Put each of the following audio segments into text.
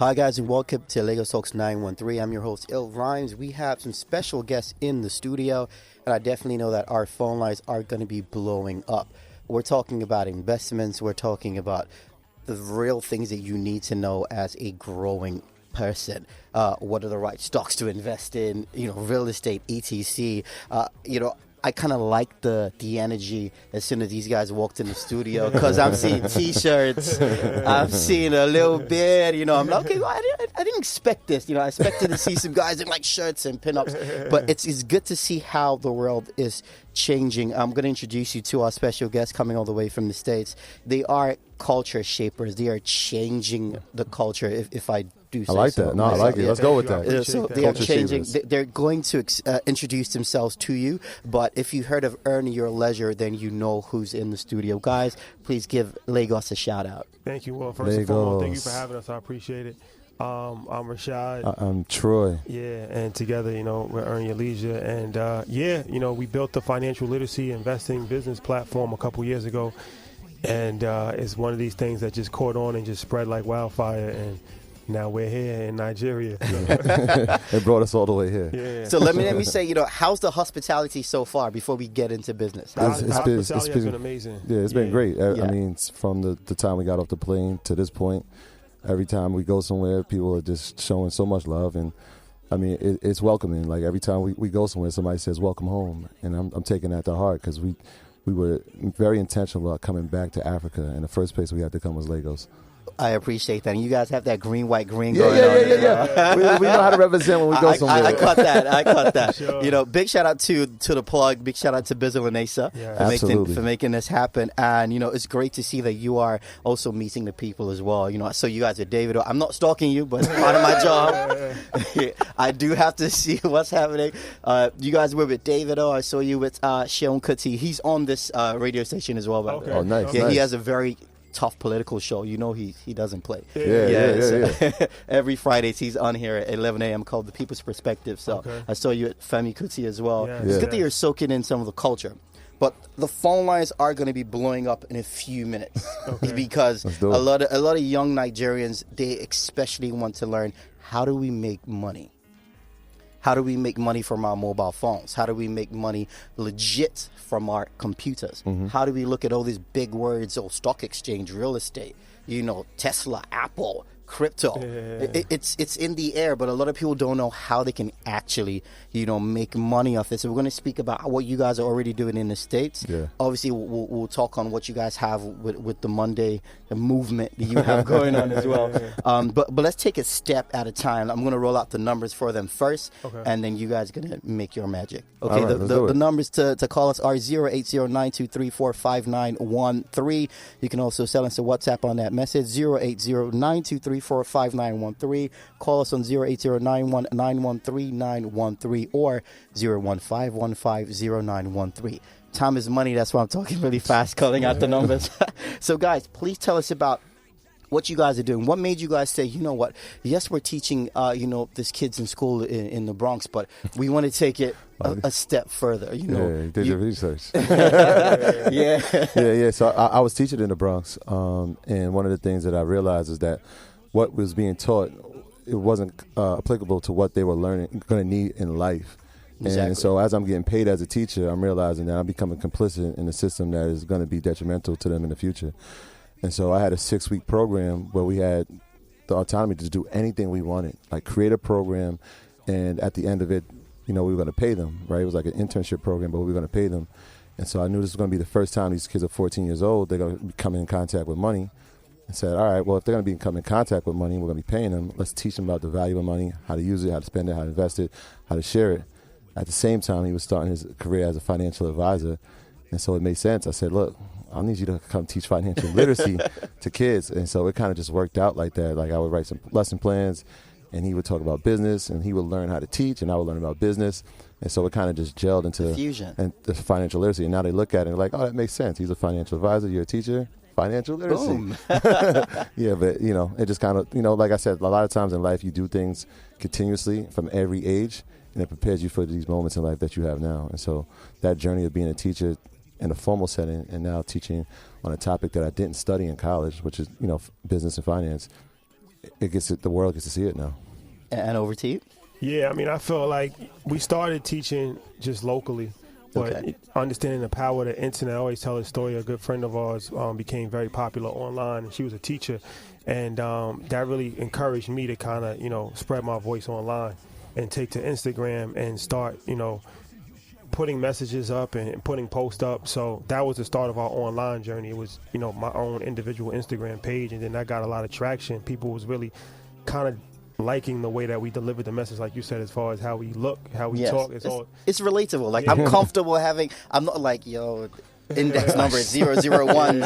Hi guys, and welcome to Lagos Talks 913. I'm your host, Il Rhymes. We have some special guests in the studio, and I definitely know that our phone lines are going to be blowing up. We're talking about investments. We're talking about the real things that you need to know as a growing person. What are the right stocks to invest in? Real estate, etc. I kind of like the energy as soon as these guys walked in the studio, because I'm seeing T-shirts, I'm seeing a little beard. I'm like, okay, well, I didn't expect this. I expected to see some guys in like shirts and pinups, but it's good to see how the world is changing. I'm going to introduce you to our special guest coming all the way from the States. They are culture shapers. They are changing the culture, if I do say I like so that. No, I like it. Let's go with that. So they are changing. They're going to introduce themselves to you. But if you heard of Earn Your Leisure, then you know who's in the studio. Guys, please give Lagos a shout out. Thank you. Well, first and foremost, thank you for having us. I appreciate it. I'm Rashad. I'm Troy. Yeah, and together, we're Earn Your Leisure. And, we built the financial literacy investing business platform a couple years ago. And it's one of these things that just caught on and just spread like wildfire. And now we're here in Nigeria. It brought us all the way here. Yeah. So let me say, how's the hospitality so far before we get into business? Hospitality has been amazing. Yeah, it's been great. I mean, from the time we got off the plane to this point, every time we go somewhere, people are just showing so much love. And I mean, it's welcoming. Like every time we go somewhere, somebody says, "Welcome home." And I'm taking that to heart, because we were very intentional about coming back to Africa. And the first place we had to come was Lagos. I appreciate that. And you guys have that green, white, green going on. Yeah. we know how to represent when we go somewhere. I caught that. Sure. Big shout out to the plug. Big shout out to Bilal and Asa for making this happen. And, it's great to see that you are also meeting the people as well. I saw you guys with David. I'm not stalking you, but it's part of my job. I do have to see what's happening. You guys were with David. I saw you with Sheon Kuti. He's on this radio station as well. Okay. Oh, nice. Yeah, nice. He has a very tough political show. He doesn't play. Yeah. Every Fridays he's on here at 11 a.m. called The People's Perspective. So I saw you at Femi Kuti as well. It's good that you're soaking in some of the culture. But the phone lines are going to be blowing up in a few minutes because a lot of young Nigerians, they especially want to learn, how do we make money? How do we make money from our mobile phones? How do we make money legit from our computers? Mm-hmm. How do we look at all these big words, stock exchange, real estate, Tesla, Apple, crypto? It's in the air, but a lot of people don't know how they can actually, make money off it. So we're going to speak about what you guys are already doing in the States. Yeah. Obviously, we'll talk on what you guys have with the Monday, the movement that you have going on as well. But let's take a step at a time. I'm going to roll out the numbers for them first, and then you guys are going to make your magic. Okay, right, the numbers to call us are 08092345913. You can also send us a WhatsApp on that message, 08092345913. Call us on 08091913913 or 015150913. Time is money. That's why I'm talking really fast, calling out the numbers. So, guys, please tell us about what you guys are doing. What made you guys say, you know what? Yes, we're teaching, these kids in school in the Bronx, but we want to take it a step further. You did your research. Yeah. So I was teaching in the Bronx, and one of the things that I realized is that what was being taught, it wasn't applicable to what they were going to need in life. Exactly. And so as I'm getting paid as a teacher, I'm realizing that I'm becoming complicit in a system that is going to be detrimental to them in the future. And so I had a 6-week program where we had the autonomy to do anything we wanted, like create a program, and at the end of it, we were going to pay them, right? It was like an internship program, but we were going to pay them. And so I knew this was going to be the first time these kids are 14 years old, they're going to be coming in contact with money. I said, all right, well, if they're going to be coming in contact with money, we're going to be paying them. Let's teach them about the value of money, how to use it, how to spend it, how to invest it, how to share it. At the same time, he was starting his career as a financial advisor. And so it made sense. I said, look, I need you to come teach financial literacy to kids. And so it kind of just worked out like that. Like I would write some lesson plans, and he would talk about business, and he would learn how to teach, and I would learn about business. And so it kind of just gelled into fusion and the financial literacy. And now they look at it and they're like, oh, that makes sense. He's a financial advisor. You're a teacher. Financial literacy. Boom. Yeah, but, it just kind of, like I said, a lot of times in life you do things continuously from every age, and it prepares you for these moments in life that you have now. And so that journey of being a teacher in a formal setting and now teaching on a topic that I didn't study in college, which is, business and finance, the world gets to see it now. And over to you. Yeah, I mean, I feel like we started teaching just locally, but understanding the power of the internet. I always tell a story. A good friend of ours became very popular online, and she was a teacher, and that really encouraged me to kind of, spread my voice online and take to Instagram and start, putting messages up and putting posts up. So that was the start of our online journey. It was, my own individual Instagram page, and then that got a lot of traction. People was really kind of liking the way that we delivered the message, like you said, as far as how we look, how we talk. It's relatable. Like, I'm comfortable I'm not like, index number is 001.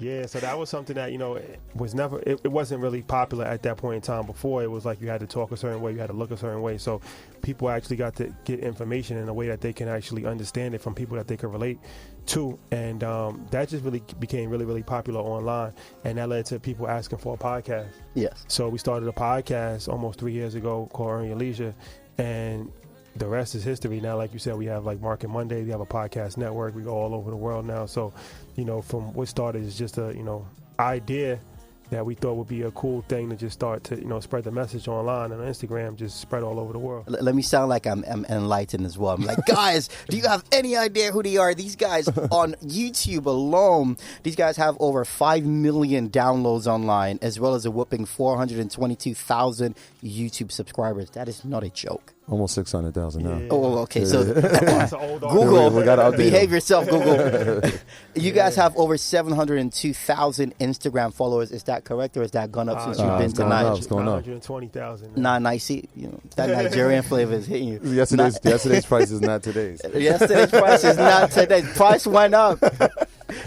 Yeah, so that was something that, it wasn't really popular at that point in time. Before, it was like you had to talk a certain way, you had to look a certain way. So people actually got to get information in a way that they can actually understand it from people that they can relate to. And that just really became really, really popular online. And that led to people asking for a podcast. Yes. So we started a podcast almost 3 years ago called Earn Your Leisure. And the rest is history. Now, like you said, we have like Market Monday. We have a podcast network. We go all over the world now. So, from what started as just a, idea that we thought would be a cool thing to just start to, spread the message online and on Instagram, just spread all over the world. Let me sound like I'm enlightened as well. I'm like, guys, do you have any idea who they are? These guys on YouTube alone, these guys have over 5 million downloads online, as well as a whooping 422,000 YouTube subscribers. That is not a joke. Almost 600,000 now. Yeah. Oh, okay. Yeah. So Google, we gotta behave yourself, Google. You guys have over 702,000 Instagram followers. Is that correct, or is that gone up since you've been to Nigeria? It's going up. 120,000. Nah, I see. That Nigerian flavor is hitting you. Yesterday's price is not today's. Yesterday's price is not today's. Price went up.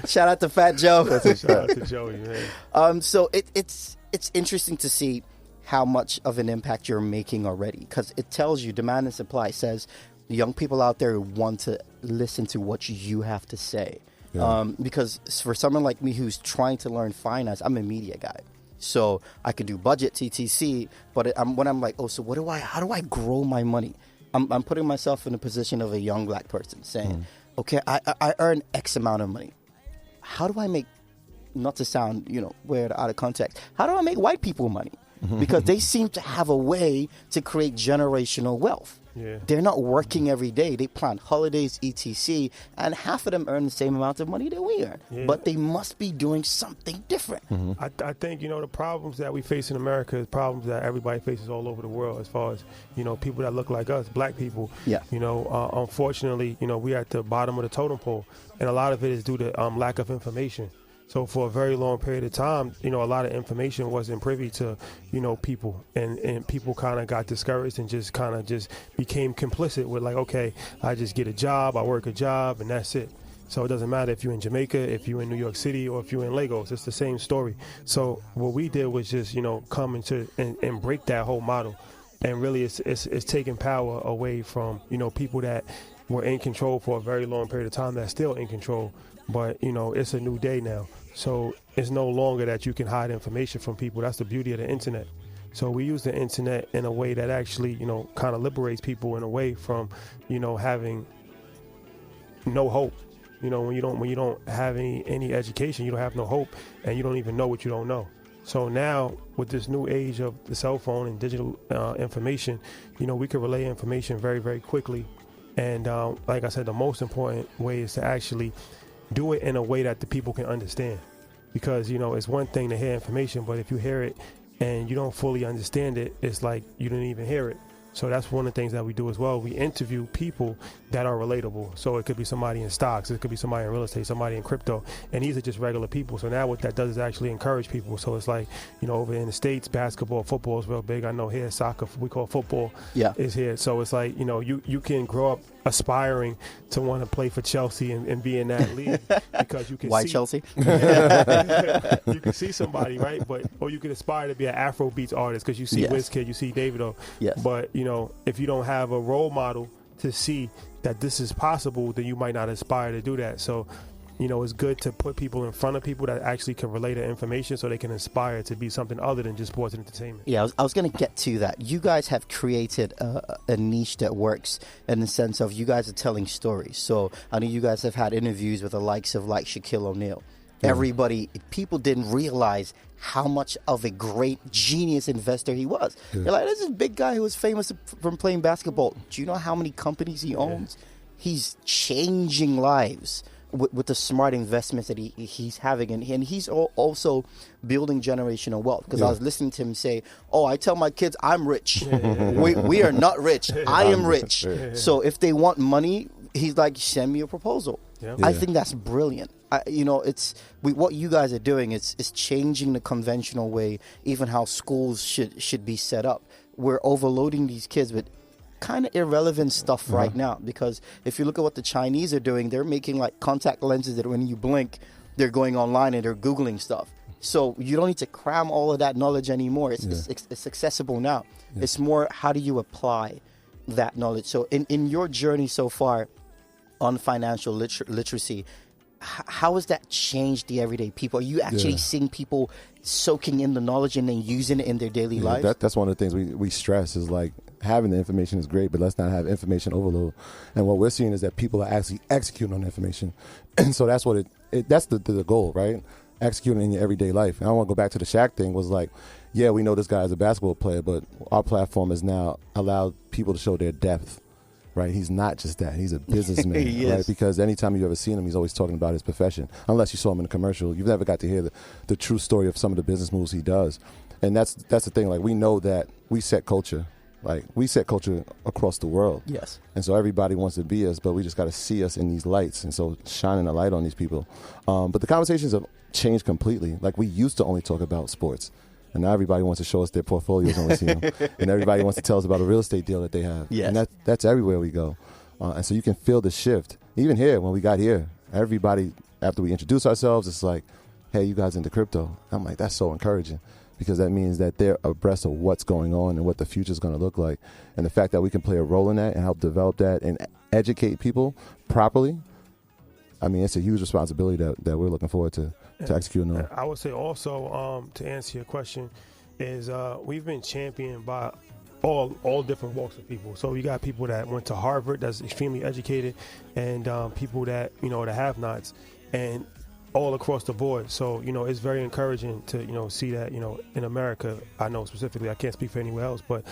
Shout out to Fat Joe. Shout out to Joey, man. So it's interesting to see how much of an impact you're making already, because it tells you demand and supply. Says the young people out there want to listen to what you have to say. Yeah. Because for someone like me who's trying to learn finance, I'm a media guy, so I could do budget, TTC, but when I'm like, so how do I grow my money? I'm putting myself in the position of a young black person saying, okay, I earn X amount of money. How do I make, not to sound weird, out of context, how do I make white people money? Because they seem to have a way to create generational wealth. Yeah. They're not working every day. They plan holidays, etc., and half of them earn the same amount of money that we earn. Yeah. But they must be doing something different. I think, the problems that we face in America is problems that everybody faces all over the world, as far as, people that look like us, black people. Yeah. Unfortunately, we're at the bottom of the totem pole, and a lot of it is due to lack of information. So for a very long period of time, a lot of information wasn't privy to, people, and people kind of got discouraged and just became complicit with like, okay, I just get a job, I work a job, and that's it. So it doesn't matter if you're in Jamaica, if you're in New York City, or if you're in Lagos, it's the same story. So what we did was just, come into and break that whole model. And really it's taking power away from, people that were in control for a very long period of time that's still in control. But, it's a new day now. So it's no longer that you can hide information from people. That's the beauty of the internet. So we use the internet in a way that actually, kind of liberates people in a way from, having no hope. When you don't have any education, you don't have no hope, and you don't even know what you don't know. So now with this new age of the cell phone and digital information, we can relay information very, very quickly. And like I said, the most important way is to actually do it in a way that the people can understand, because it's one thing to hear information, but if you hear it and you don't fully understand it, it's like you didn't even hear it. So that's one of the things that we do as well. We interview people that are relatable. So it could be somebody in stocks, it could be somebody in real estate, somebody in crypto, and these are just regular people. So now what that does is actually encourage people. So it's like, over in the States, basketball, football is real big. I know here soccer, we call football, is here. So it's like, you can grow up aspiring to want to play for Chelsea and be in that league, because you can Why see Chelsea? you can see somebody, right? Or you can aspire to be an Afrobeats artist because you see Wizkid, you see Davido. Yes. But if you don't have a role model to see that this is possible, then you might not aspire to do that. So it's good to put people in front of people that actually can relay the information so they can inspire to be something other than just sports and entertainment. Yeah, I was going to get to that. You guys have created a niche that works in the sense of you guys are telling stories. So I know you guys have had interviews with the likes of like Shaquille O'Neal. people didn't realize how much of a great genius investor he was. They're like, this is a big guy who was famous from playing basketball. Do you know how many companies he owns? He's changing lives with the smart investments that he's having. And he's also building generational wealth. Because I was listening to him say, I tell my kids I'm rich. We are not rich. I am rich. So if they want money, he's like, send me a proposal. I think that's brilliant. What you guys are doing is changing the conventional way, even how schools should be set up. We're overloading these kids with kind of irrelevant stuff right now, because if you look at what the Chinese are doing, they're making like contact lenses that when you blink, they're going online and they're Googling stuff. So you don't need to cram all of that knowledge anymore. It's accessible now. It's more, how do you apply that knowledge? So in your journey so far on financial literacy, how has that changed the everyday people? Are you actually seeing people soaking in the knowledge and then using it in their daily lives? That's one of the things we stress is like, having the information is great, but let's not have information overload. And what we're seeing is that people are actually executing on information. And so that's what that's the goal, right? Executing in your everyday life. And I want to go back to the Shaq thing, was like, we know this guy is a basketball player, but our platform has now allowed people to show their depth, right? He's not just that. He's a businessman, right? Because anytime you've ever seen him, he's always talking about his profession. Unless you saw him in a commercial, you've never got to hear the true story of some of the business moves he does. And that's the thing. Like, we know that we set culture. Like, we set culture across the world. Yes. And so everybody wants to be us, but we just got to see us in these lights. And so shining a light on these people. But the conversations have changed completely. Like, we used to only talk about sports. And now everybody wants to show us their portfolios when we see them. And everybody wants to tell us about a real estate deal that they have. Yes. And that's everywhere we go. And so you can feel the shift. Even here, when we got here, everybody, after we introduce ourselves, it's like, hey, you guys into crypto? I'm like, that's so encouraging. Because that means that they're abreast of what's going on and what the future is going to look like. And the fact that we can play a role in that and help develop that and educate people properly, I mean, it's a huge responsibility that we're looking forward to executing on. I would say also, to answer your question, is we've been championed by all different walks of people. So you got people that went to Harvard, that's extremely educated, and people that, the have-nots. And all across the board. So, it's very encouraging to, see that, in America, I know specifically, I can't speak for anywhere else, but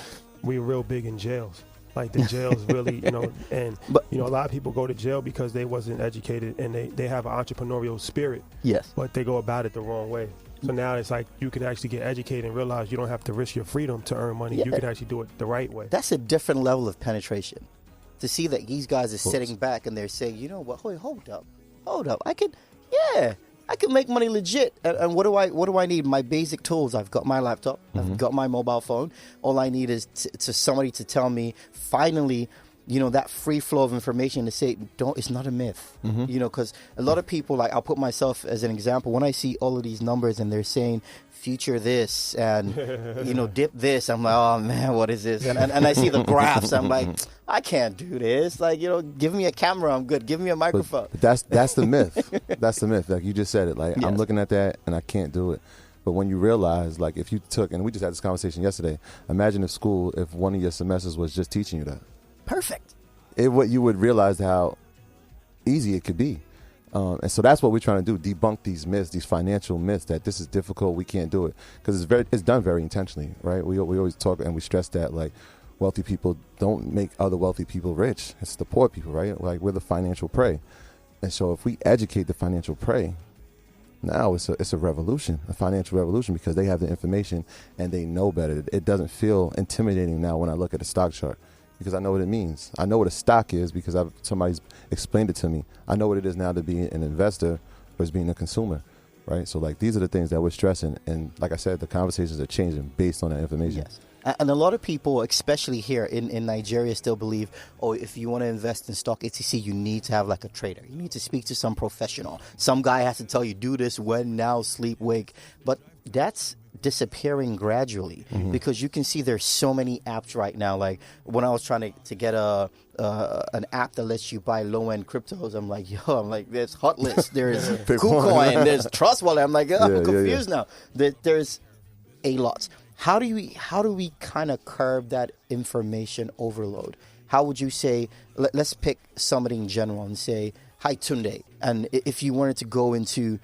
we're real big in jails. Like, the jails really, and, a lot of people go to jail because they wasn't educated and they have an entrepreneurial spirit. Yes. But they go about it the wrong way. So now it's like you can actually get educated and realize you don't have to risk your freedom to earn money. You can actually do it the right way. That's a different level of penetration. To see that these guys are sitting back and they're saying, you know what, hold up. I can make money legit. And what do I need? My basic tools. I've got my laptop. I've got my mobile phone. All I need is to somebody to tell me, finally, that free flow of information to say, it's not a myth. Because a lot of people, like, I'll put myself as an example. When I see all of these numbers and they're saying future this and, dip this, I'm like, oh man, what is this? And I see the graphs. I'm like, I can't do this. Like, give me a camera, I'm good. Give me a microphone. But that's the myth. That's the myth. Like, you just said it. Like, I'm looking at that and I can't do it. But when you realize, like, if you took, and we just had this conversation yesterday, imagine if one of your semesters was just teaching you that. Perfect. What you would realize how easy it could be. And so that's what we're trying to do, debunk these myths, these financial myths that this is difficult, we can't do it. Because it's done very intentionally, right? We always talk and we stress that, like, wealthy people don't make other wealthy people rich. It's the poor people, right? Like, we're the financial prey. And so if we educate the financial prey, now it's a revolution, a financial revolution, because they have the information and they know better. It doesn't feel intimidating now when I look at a stock chart, because I know what it means. I know what a stock is because somebody's explained it to me. I know what it is now to be an investor versus being a consumer, right? So, like, these are the things that we're stressing. And like I said, the conversations are changing based on that information. Yes. And a lot of people, especially here in Nigeria, still believe, if you want to invest in stock ETC, you need to have like a trader. You need to speak to some professional. Some guy has to tell you, do this, when, now, sleep, wake. But that's disappearing gradually because you can see there's so many apps right now. Like, when I was trying to get an app that lets you buy low-end cryptos, I'm like, there's Hotlist, there's KuCoin, there's Trust Wallet. I'm like, I'm confused now. There's a lot. How do we kind of curb that information overload? How would you say, let's pick somebody in general and say, hi Tunde, and if you wanted to go into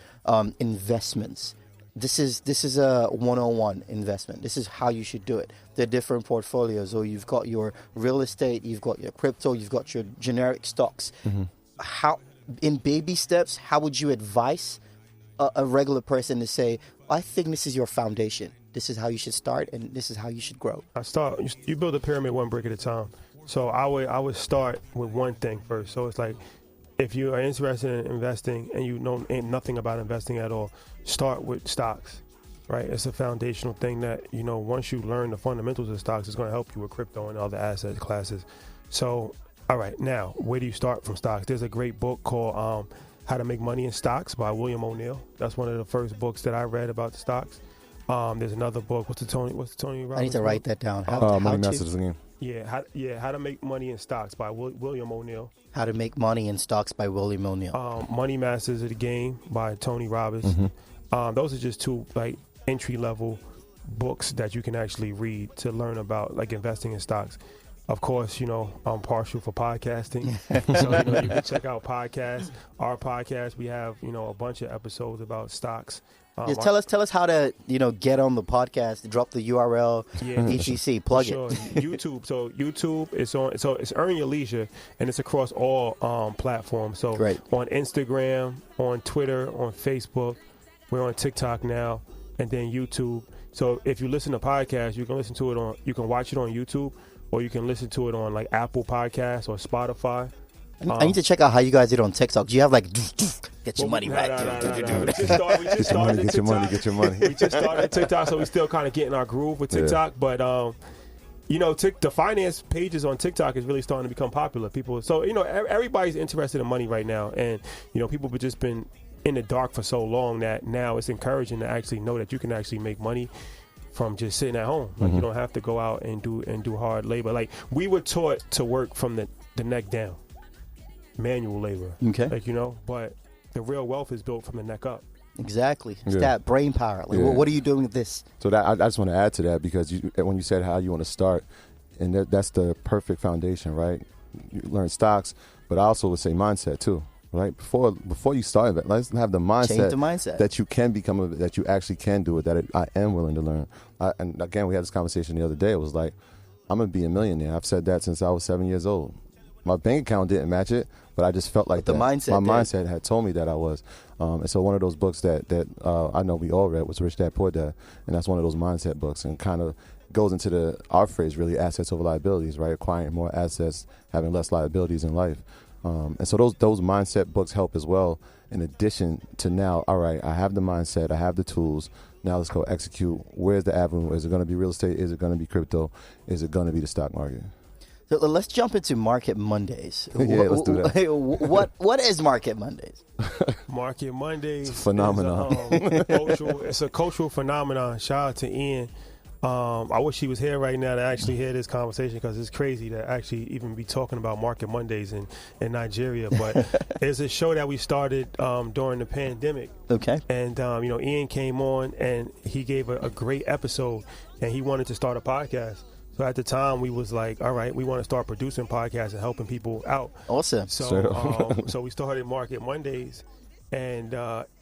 investments, this is a 101 investment. This is how you should do it. There are different portfolios. Or you've got your real estate, you've got your crypto, you've got your generic stocks. How, in baby steps, how would you advise a regular person to say, I think this is your foundation. This is how you should start, and this is how you should grow. You build a pyramid one brick at a time. So I would start with one thing first. So it's like, if you are interested in investing and you know nothing about investing at all, start with stocks, right? It's a foundational thing that, once you learn the fundamentals of stocks, it's going to help you with crypto and other asset classes. So, all right, now, where do you start from stocks? There's a great book called How to Make Money in Stocks by William O'Neill. That's one of the first books that I read about the stocks. There's another book. What's the Tony Robbins? I need to write that down. Money Masters again. How to Make Money in Stocks by William O'Neill. How to Make Money in Stocks by William O'Neill. Money Masters of the Game by Tony Robbins. Those are just two entry level books that you can actually read to learn about investing in stocks. Of course, I'm partial for podcasting, so you can check out podcasts. Our podcast, we have a bunch of episodes about stocks. Tell us how to get on the podcast. Drop the URL, etc. Plug it. YouTube. So YouTube is on. So it's Earn Your Leisure, and it's across all platforms. So great. On Instagram, on Twitter, on Facebook, we're on TikTok now, and then YouTube. So if you listen to podcasts, you can listen to it you can watch it on YouTube, or you can listen to it on Apple Podcasts or Spotify. I need to check out how you guys did on TikTok. Do you have get your money right? We just started Get your money. We just started TikTok, so we're still kind of getting our groove with TikTok. But the finance pages on TikTok is really starting to become popular. Everybody's interested in money right now, and people have just been in the dark for so long that now it's encouraging to actually know that you can actually make money from just sitting at home. You don't have to go out and do hard labor. We were taught to work from the neck down. Manual labor. Okay. But the real wealth is built from the neck up. Exactly. It's that brain power. What are you doing with this? So that I just want to add to that, because when you said how you want to start, and that's the perfect foundation, right? You learn stocks, but I also would say mindset too, right? Before you start, let's have the mindset. Change the mindset. That you can become, that you actually can do it, I am willing to learn. And again, we had this conversation the other day. It was like, I'm going to be a millionaire. I've said that since I was 7 years old. My bank account didn't match it, but I just felt like the mindset. My mindset had told me that I was. And so one of those books that I know we all read was Rich Dad Poor Dad, and that's one of those mindset books, and kind of goes into our phrase, really, assets over liabilities, right? Acquiring more assets, having less liabilities in life. And so those mindset books help as well, in addition to now, all right, I have the mindset, I have the tools, now let's go execute. Where's the avenue? Is it going to be real estate? Is it going to be crypto? Is it going to be the stock market? So let's jump into Market Mondays. Let's do that. What is Market Mondays? Market Mondays. It's a phenomenon. It's a cultural phenomenon. Shout out to Ian. I wish he was here right now to actually hear this conversation, because it's crazy to actually even be talking about Market Mondays in Nigeria. But it's a show that we started during the pandemic. Okay. And, Ian came on and he gave a great episode, and he wanted to start a podcast. So at the time, we was like, all right, we want to start producing podcasts and helping people out. Awesome. So we started Market Mondays, and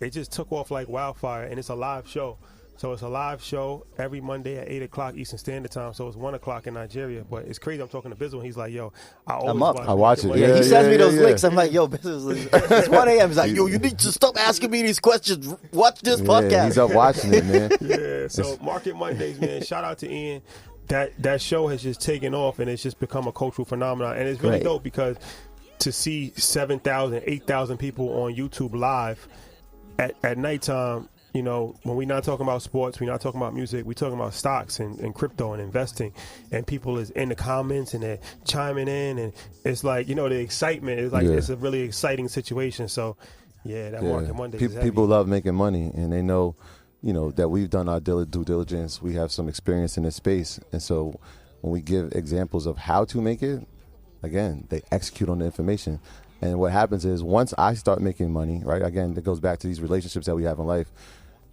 it just took off like wildfire, and it's a live show. So it's a live show every Monday at 8 o'clock Eastern Standard Time. So it's 1 o'clock in Nigeria. But it's crazy. I'm talking to Bizzle, and he's like, yo, I'm up. I watch it. Yeah, he sends me those links. I'm like, yo, Bizzle, it's 1 a.m. He's like, yo, you need to stop asking me these questions. Watch this podcast. He's up watching it, man. Yeah, so Market Mondays, man. Shout out to Ian. That show has just taken off, and it's just become a cultural phenomenon. And it's really dope, because to see 7,000, 8,000 people on YouTube live at nighttime, when we're not talking about sports, we're not talking about music, we're talking about stocks and crypto and investing, and people is in the comments and they're chiming in, and it's like, the excitement is like, it's a really exciting situation. So Market Monday. People love making money, and they know, that we've done our due diligence. We have some experience in this space. And so when we give examples of how to make it, again, they execute on the information. And what happens is, once I start making money, right, again, it goes back to these relationships that we have in life.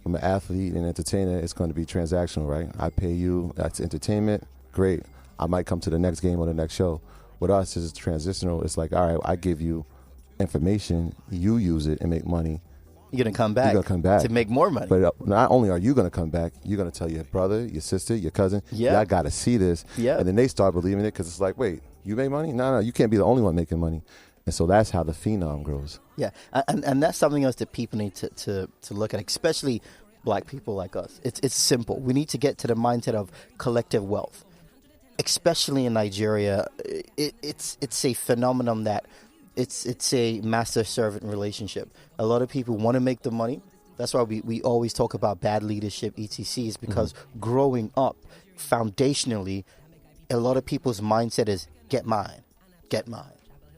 From an athlete and entertainer, it's going to be transactional, right? I pay you, that's entertainment, great. I might come to the next game or the next show. With us, it's transitional. It's like, all right, I give you information, you use it and make money. You're going to come back. You're going to come back to make more money. But not only are you going to come back, you're going to tell your brother, your sister, your cousin, I got to see this. Yeah. And then they start believing it because it's like, wait, you make money? No, you can't be the only one making money. And so that's how the phenom grows. Yeah, and that's something else that people need to look at, especially black people like us. It's simple. We need to get to the mindset of collective wealth. Especially in Nigeria, it's a phenomenon that it's a master-servant relationship. A lot of people want to make the money. That's why we always talk about bad leadership, etc. is because growing up, foundationally, a lot of people's mindset is get mine.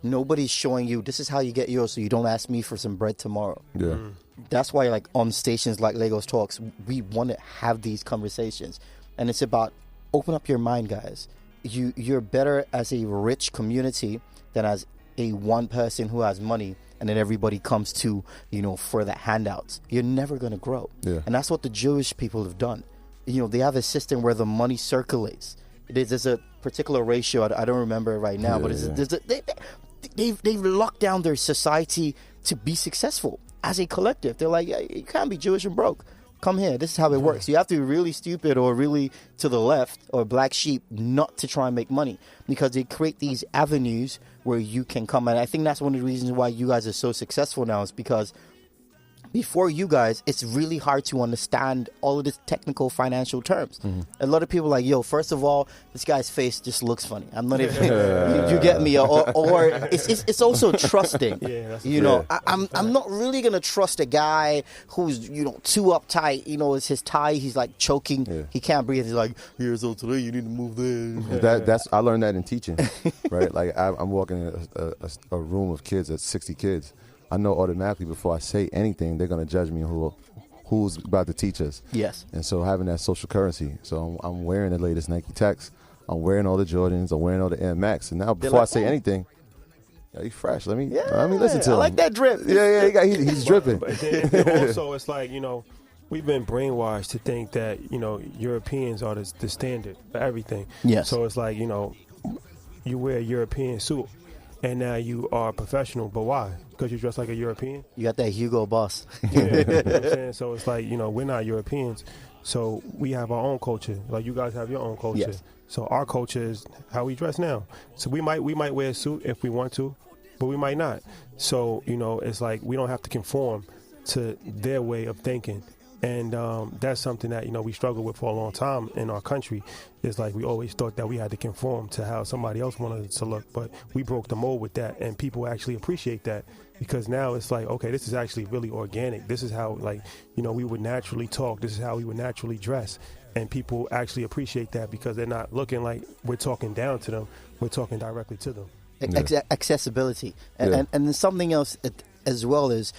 Nobody's showing you this is how you get yours, so you don't ask me for some bread tomorrow. Yeah. That's why, like, on stations like Lagos Talks, we want to have these conversations. And it's about open up your mind, guys. You're better as a rich community than as a one person who has money and then everybody comes to, for the handouts. You're never going to grow. Yeah. And that's what the Jewish people have done. They have a system where the money circulates. There's a particular ratio. I don't remember it right now, but they've locked down their society to be successful as a collective. They're like, you can't be Jewish and broke. Come here. This is how it works. You have to be really stupid or really to the left or black sheep not to try and make money, because they create these avenues where you can come. And I think that's one of the reasons why you guys are so successful now, is because before you guys, it's really hard to understand all of this technical financial terms. A lot of people are like, yo, first of all, this guy's face just looks funny. I'm not even, you get me? Or it's also trusting. I'm not really going to trust a guy who's, too uptight. It's his tie. He's like choking. Yeah. He can't breathe. He's like, here, so today you need to move there. I learned that in teaching, right? Like I'm walking in a room of kids, that's 60 kids. I know automatically before I say anything, they're going to judge me who's about to teach us. Yes. And so having that social currency. So I'm wearing the latest Nike Techs. I'm wearing all the Jordans. I'm wearing all the Air Max. And now before I say anything, he's fresh. Let me listen to him. I like that drip. Yeah, he's dripping. But then also, it's like, we've been brainwashed to think that, Europeans are the standard for everything. Yes. So it's like, you wear a European suit and now you are professional, but why? Because you dress like a European? You got that Hugo Boss. You know what I'm saying? So it's like, we're not Europeans, so we have our own culture. Like you guys have your own culture. Yes. So our culture is how we dress now. So we might wear a suit if we want to, but we might not. So, it's like we don't have to conform to their way of thinking. And that's something that, we struggle with for a long time in our country. It's like we always thought that we had to conform to how somebody else wanted it to look. But we broke the mold with that, and people actually appreciate that, because now it's like, okay, this is actually really organic. This is how, we would naturally talk. This is how we would naturally dress. And people actually appreciate that because they're not looking like we're talking down to them. We're talking directly to them. Accessibility. And then something else as well is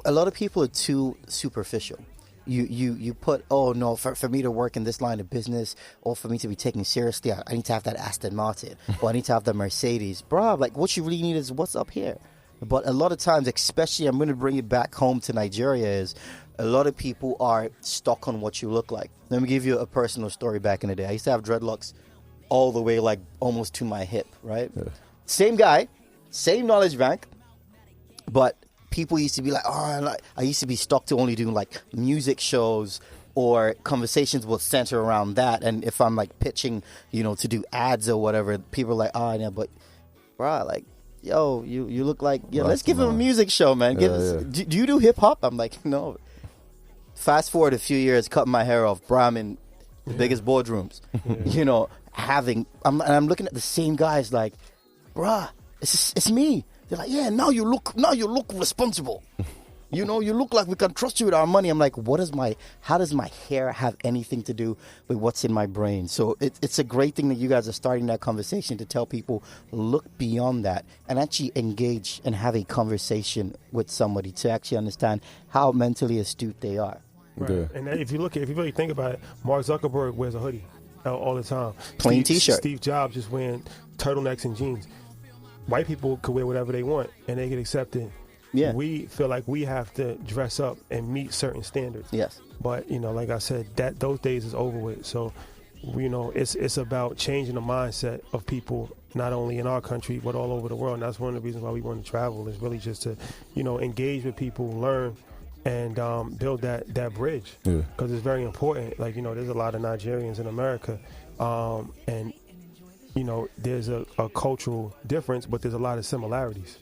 a lot of people are too superficial. You put, oh no, for me to work in this line of business or for me to be taken seriously, I need to have that Aston Martin or I need to have the Mercedes. Bruh, like what you really need is what's up here. But a lot of times, especially I'm going to bring it back home to Nigeria, is a lot of people are stuck on what you look like. Let me give you a personal story back in the day. I used to have dreadlocks all the way like almost to my hip, right? Yeah. Same guy, same knowledge bank, but people used to be like, oh, I used to be stuck to only doing like music shows or conversations will center around that. And if I'm like pitching, to do ads or whatever, people are like, oh, yeah, but bro, like, yo, you look like, let's give him a music show, man. Do you do hip hop? I'm like, no. Fast forward a few years, cutting my hair off, bro, I'm in the biggest boardrooms, I'm looking at the same guys like, bruh, it's me. They're like, yeah, now you look responsible. You look like we can trust you with our money. I'm like, how does my hair have anything to do with what's in my brain? So it's a great thing that you guys are starting that conversation to tell people, look beyond that and actually engage and have a conversation with somebody to actually understand how mentally astute they are. Right. Yeah. And if you really think about it, Mark Zuckerberg wears a hoodie all the time. Plain T-shirt. Steve Jobs just wearing turtlenecks and jeans. White people could wear whatever they want and they get accepted. Yeah. We feel like we have to dress up and meet certain standards. Yes. But, like I said, those days is over with. So, it's about changing the mindset of people not only in our country, but all over the world. And that's one of the reasons why we want to travel, is really just to, engage with people, learn, and build that bridge. Because it's very important. Like, there's a lot of Nigerians in America, and, there's a cultural difference, but there's a lot of similarities.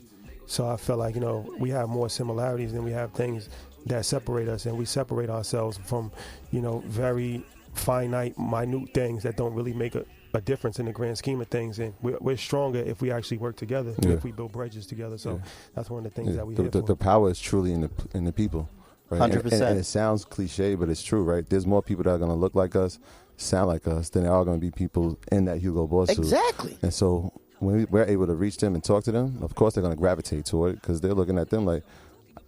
So I feel like, we have more similarities than we have things that separate us, and we separate ourselves from, very finite, minute things that don't really make a difference in the grand scheme of things. And we're stronger if we actually work together, if we build bridges together. So that's one of the things that we the power is truly in the people, right? 100%. And it sounds cliche, but it's true, right? There's more people that are going to look like us, sound like us, than there are going to be people in that Hugo Boss suit. Exactly. And so when we're able to reach them and talk to them, of course they're going to gravitate toward it, because they're looking at them like,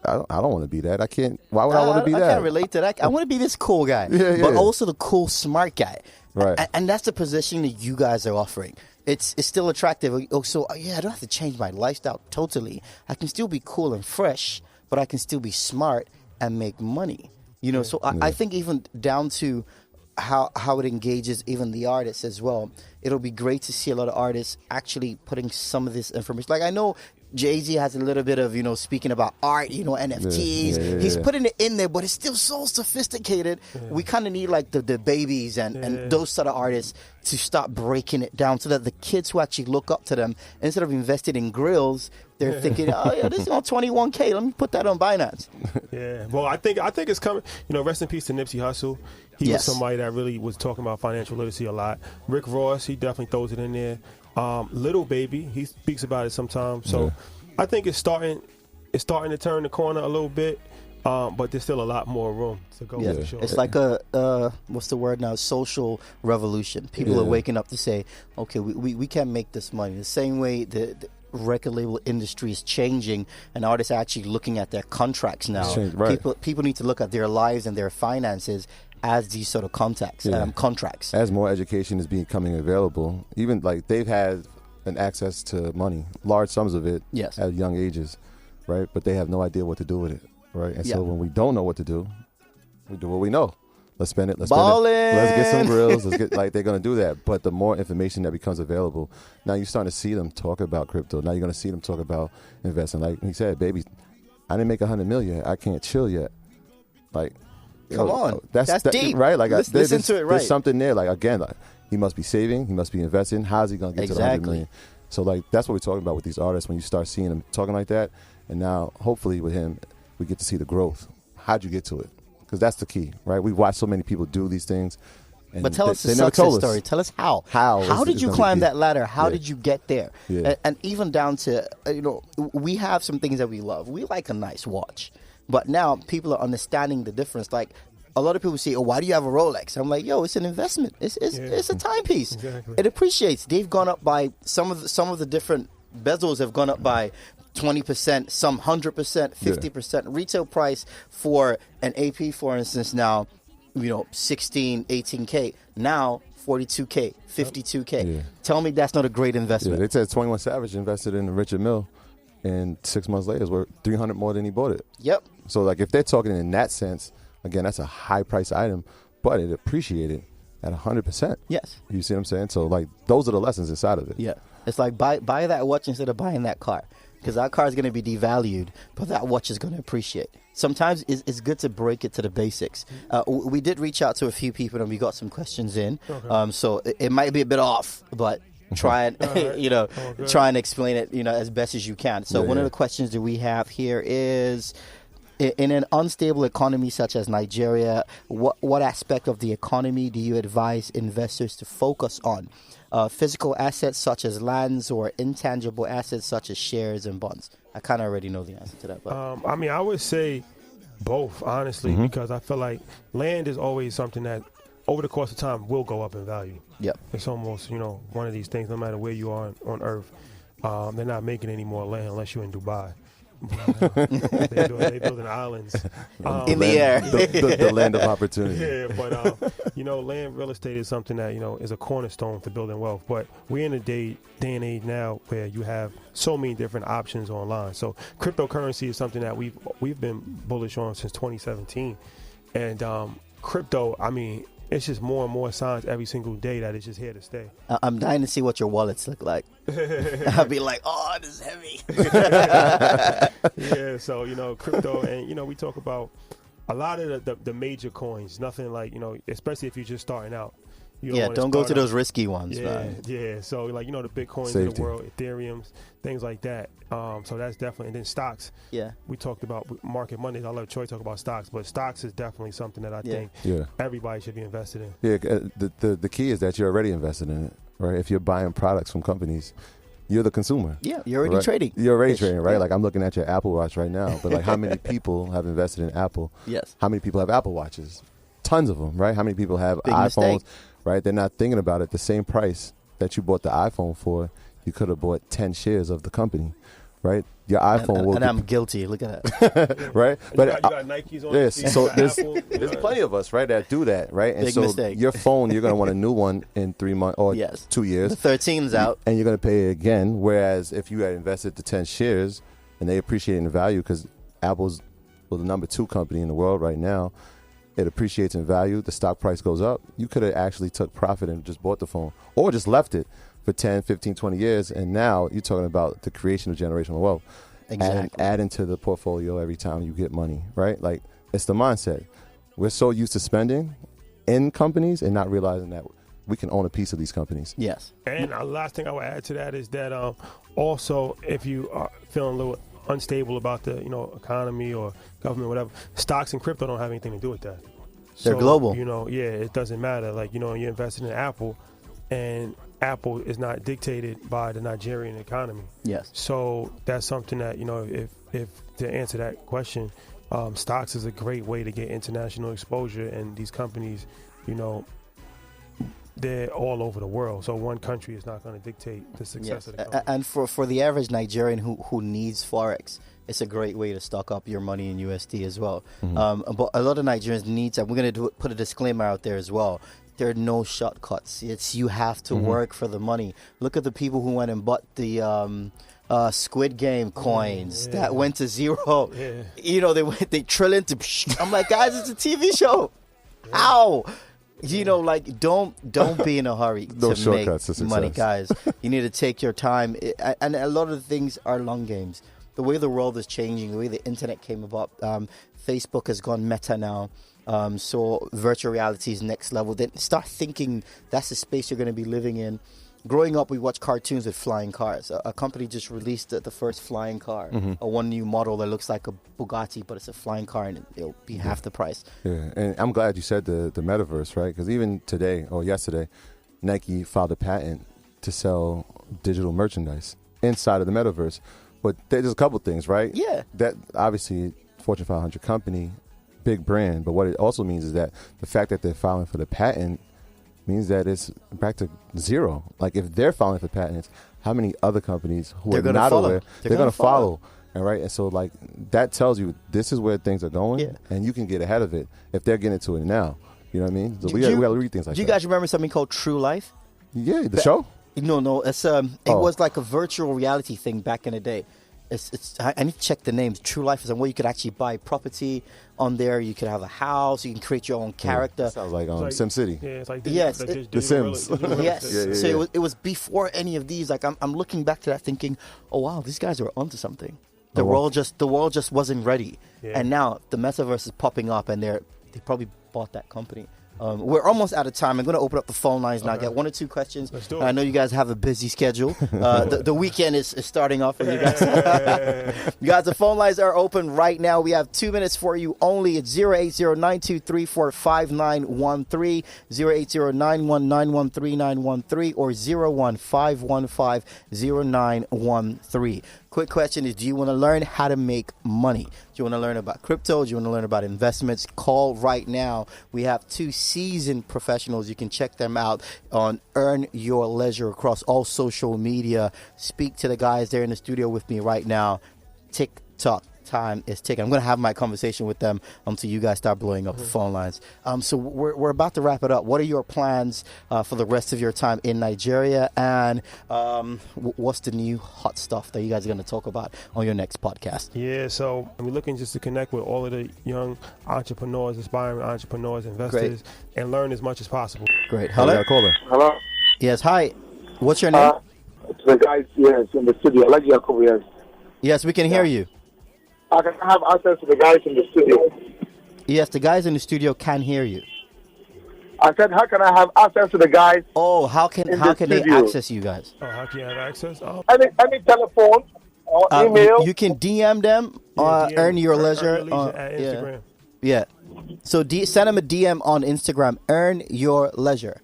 I don't want to be that. I can't. Why would I want to be that? I can't relate to that. I want to be this cool guy, but also the cool, smart guy. Right. And that's the position that you guys are offering. It's still attractive. So, I don't have to change my lifestyle totally. I can still be cool and fresh, but I can still be smart and make money. So I think even down to how it engages even the artists as well. It'll be great to see a lot of artists actually putting some of this information. Like, I know Jay-Z has a little bit of, speaking about art, NFTs. He's putting it in there, but it's still so sophisticated. We kind of need like the babies and those sort of artists to start breaking it down, so that the kids who actually look up to them, instead of investing in grills, they're thinking, this is on 21K. Let me put that on Binance. Well, I think it's coming. Rest in peace to Nipsey Hussle. He was somebody that really was talking about financial literacy a lot. Rick Ross, he definitely throws it in there. Little Baby, he speaks about it sometimes. So I think it's starting to turn the corner a little bit, but there's still a lot more room to go. For sure. It's like a what's the word now? Social revolution. People are waking up to say, okay, we can't make this money. The same way the record label industry is changing, and artists are actually looking at their contracts now. People need to look at their lives and their finances as these sort of contracts. As more education is becoming available, even like they've had an access to money, large sums of it, at young ages, right? But they have no idea what to do with it, right? And so when we don't know what to do, we do what we know. Let's spend it. Let's get some grills. They're going to do that. But the more information that becomes available, now you're starting to see them talk about crypto. Now you're going to see them talk about investing. Like he said, baby, I didn't make $100 million yet. I can't chill yet. Like, come on, that's deep, right? Like, listen to it, right? There's something there. Like, again, he must be saving. He must be investing. How's he going to get to the $100 million? So, like, that's what we're talking about with these artists. When you start seeing them talking like that, and now hopefully with him, we get to see the growth. How'd you get to it? Because that's the key, right? We've watched so many people do these things. And but tell us the success story. Tell us how. How did you climb that ladder? How did you get there? And even down to, we have some things that we love. We like a nice watch. But now people are understanding the difference. Like, a lot of people say, why do you have a Rolex? I'm like, it's an investment. It's a timepiece. Exactly. It appreciates. They've gone up by, some of the different bezels have gone up by 20%, some 100%, 50%. Retail price for an AP, for instance, now, 16, 18K. Now, 42K, 52K. Tell me that's not a great investment. They said 21 Savage invested in Richard Mille, and 6 months later, it's worth $300 more than he bought it. Yep. So, like, if they're talking in that sense, again, that's a high-price item, but it appreciated at 100%. Yes. You see what I'm saying? So, like, those are the lessons inside of it. Yeah. It's like buy that watch instead of buying that car, because that car is going to be devalued, but that watch is going to appreciate. Sometimes it's good to break it to the basics. We did reach out to a few people, and we got some questions in. Okay. So it might be a bit off, but try and try and explain it as best as you can. So one of the questions that we have here is, in an unstable economy such as Nigeria, what aspect of the economy do you advise investors to focus on? Physical assets such as lands, or intangible assets such as shares and bonds? I kind of already know the answer to that. But I would say both, honestly, because I feel like land is always something that over the course of time will go up in value. Yep. It's almost, one of these things, no matter where you are on Earth, they're not making any more land unless you're in Dubai. They're building islands in the air. The land of opportunity. Yeah, but land, real estate is something that is a cornerstone for building wealth. But we're in a day and age now where you have so many different options online. So cryptocurrency is something that we've been bullish on since 2017, and crypto, it's just more and more signs every single day that it's just here to stay. I'm dying to see what your wallets look like. I'll be like, oh, this is heavy. Yeah, so, crypto, and, we talk about a lot of the major coins, nothing like, especially if you're just starting out. Don't go to those risky ones, man. Yeah, so like, the Bitcoins Safety. of the world, Ethereums, things like that. So that's definitely, and then stocks. Yeah. We talked about Market Mondays. I love Troy talk about stocks, but stocks is definitely something that I think everybody should be invested in. Yeah, the key is that you're already invested in it, right? If you're buying products from companies, you're the consumer. Yeah, you're already trading. You're already trading, right? Yeah. Like I'm looking at your Apple Watch right now, but like how many people have invested in Apple? Yes. How many people have Apple Watches? Tons of them, right? How many people have Big iPhones? Mistake. Right? They're not thinking about it. The same price that you bought the iPhone for, you could have bought 10 shares of the company, right? Your iPhone will. And I'm guilty. Look at that. Right? But you got Nikes on. Yes. So there's plenty of us, right, that do that, right? And Big so mistake. your phone, you're going to want a new one in 3 months or 2 years. The 13's out. And you're going to pay it again. Whereas if you had invested the 10 shares and they appreciate in value, because Apple's the number 2 company in the world right now, it appreciates in value, the stock price goes up, you could have actually took profit and just bought the phone or just left it for 10, 15, 20 years. And now you're talking about the creation of generational wealth. Exactly. Adding to the portfolio every time you get money, right? Like, it's the mindset. We're so used to spending in companies and not realizing that we can own a piece of these companies. Yes. And the last thing I would add to that is that also if you are feeling a little unstable about the economy or government, whatever, stocks and crypto don't have anything to do with that. They're global. It doesn't matter. Like, you're invested in Apple, and Apple is not dictated by the Nigerian economy. Yes. So that's something that, if to answer that question, stocks is a great way to get international exposure, and these companies, they're all over the world. So one country is not going to dictate the success of the company. And for the average Nigerian who needs Forex, it's a great way to stock up your money in USD as well. Mm-hmm. But a lot of Nigerians need that. We're going to put a disclaimer out there as well. There are no shortcuts. You have to work for the money. Look at the people who went and bought the Squid Game coins that went to zero. Yeah. They trill into. I'm like, guys, it's a TV show. Yeah. Ow. Don't be in a hurry to make money, guys. You need to take your time. And a lot of the things are long games. The way the world is changing, the way the internet came about, Facebook has gone meta now. So virtual reality is next level. Then start thinking that's the space you're going to be living in. Growing up, we watched cartoons with flying cars. A company just released the first flying car, one new model that looks like a Bugatti, but it's a flying car, and it'll be half the price. Yeah, and I'm glad you said the metaverse, right? Because even today or yesterday, Nike filed a patent to sell digital merchandise inside of the metaverse. But there's a couple things, right? Yeah. That obviously, Fortune 500 company, big brand. But what it also means is that the fact that they're filing for the patent means that it's back to zero. Like, if they're filing for patents, how many other companies who are not aware, they're going to follow. And right, and so like that tells you this is where things are going, and you can get ahead of it if they're getting into it now. You know what I mean? So we got to read things like that. Do you guys remember something called True Life? Yeah, the show. No, it's it was like a virtual reality thing back in the day. I need to check the names. True Life is where you could actually buy property on there. You could have a house. You can create your own character. Sounds like SimCity. Yeah, it's like The Sims. Yes. So it was before any of these. Like I'm looking back to that, thinking, oh wow, these guys are onto something. The world just wasn't ready, and now the metaverse is popping up, and they probably bought that company. We're almost out of time. I'm going to open up the phone lines now. Get 1 or 2 questions. Let's do it. I know you guys have a busy schedule. The weekend is starting off for you guys. You guys, the phone lines are open right now. We have 2 minutes for you only. It's 080-923-5913, 080-919-13913, or 01515-0913. Quick question is, do you want to learn how to make money? Do you want to learn about crypto? Do you want to learn about investments? Call right now. We have 2 seasoned professionals. You can check them out on Earn Your Leisure across all social media. Speak to the guys there in the studio with me right now. TikTok, time is ticking. I'm going to have my conversation with them until you guys start blowing up the phone lines. So we're about to wrap it up. What are your plans for the rest of your time in Nigeria, and what's the new hot stuff that you guys are going to talk about on your next podcast? Yeah, so we're looking just to connect with all of the young entrepreneurs, aspiring entrepreneurs, investors, and learn as much as possible. Great. Hello? Hello? Yes, hi. What's your name? The guys, yes, in the studio. Like Jacob, yes. Yes, we can hear you. I can have access to the guys in the studio. Yes, the guys in the studio can hear you. I said, how can I have access to the guys? Oh, how can they access you guys? Oh, how can you have access? Oh. Any telephone or email. You can DM them. Earn your leisure. Earn your leisure at Instagram. Yeah. So send them a DM on Instagram. Earn your leisure,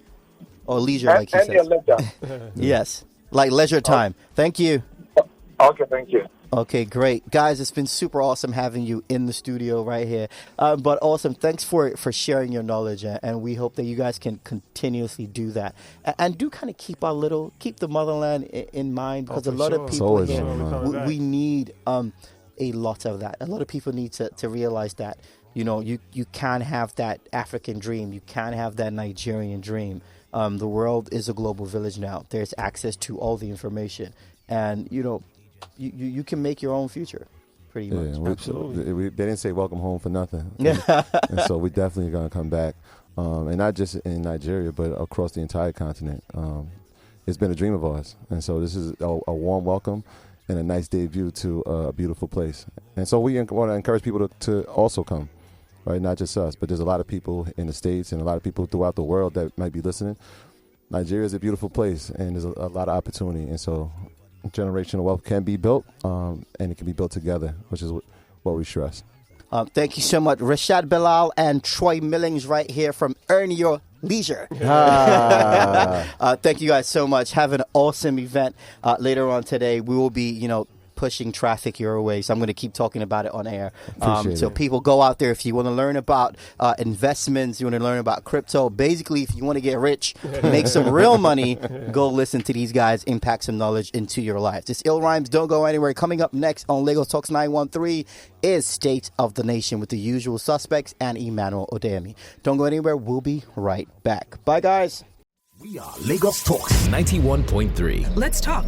or leisure, like he says. Your leisure. Yes, like leisure time. Thank you. Okay, thank you. Okay, great. Guys, it's been super awesome having you in the studio right here. But awesome. Thanks for sharing your knowledge, and we hope that you guys can continuously do that. And do kind of keep the motherland in mind, because a lot of people here, we need a lot of that. A lot of people need to realize that, you know, you can have that African dream. You can have that Nigerian dream. The world is a global village now. There's access to all the information. And, you know, you can make your own future, pretty much. Absolutely. They didn't say welcome home for nothing. And so we're definitely going to come back. And not just in Nigeria, but across the entire continent. It's been a dream of ours. And so this is a warm welcome and a nice debut to a beautiful place. And so we want to encourage people to also come, right? Not just us, but there's a lot of people in the States and a lot of people throughout the world that might be listening. Nigeria is a beautiful place, and there's a lot of opportunity. And so generational wealth can be built, and it can be built together, which is what we stress. Thank you so much, Rashad, Bilal, and Troy Millings right here from Earn Your Leisure. Thank you guys so much. Have an awesome event later on today. We will be, pushing traffic your way, so I'm going to keep talking about it on air. So people, go out there if you want to learn about investments, you want to learn about crypto. Basically, if you want to get rich, make some real money, go listen to these guys, impact some knowledge into your life. This Ill Rhymes. Don't go anywhere. Coming up next on Lagos Talks 913 is State of the Nation with the usual suspects and Emmanuel Odemi. Don't go anywhere. We'll be right back. Bye, guys. We are Lagos Talks 91.3. Let's talk.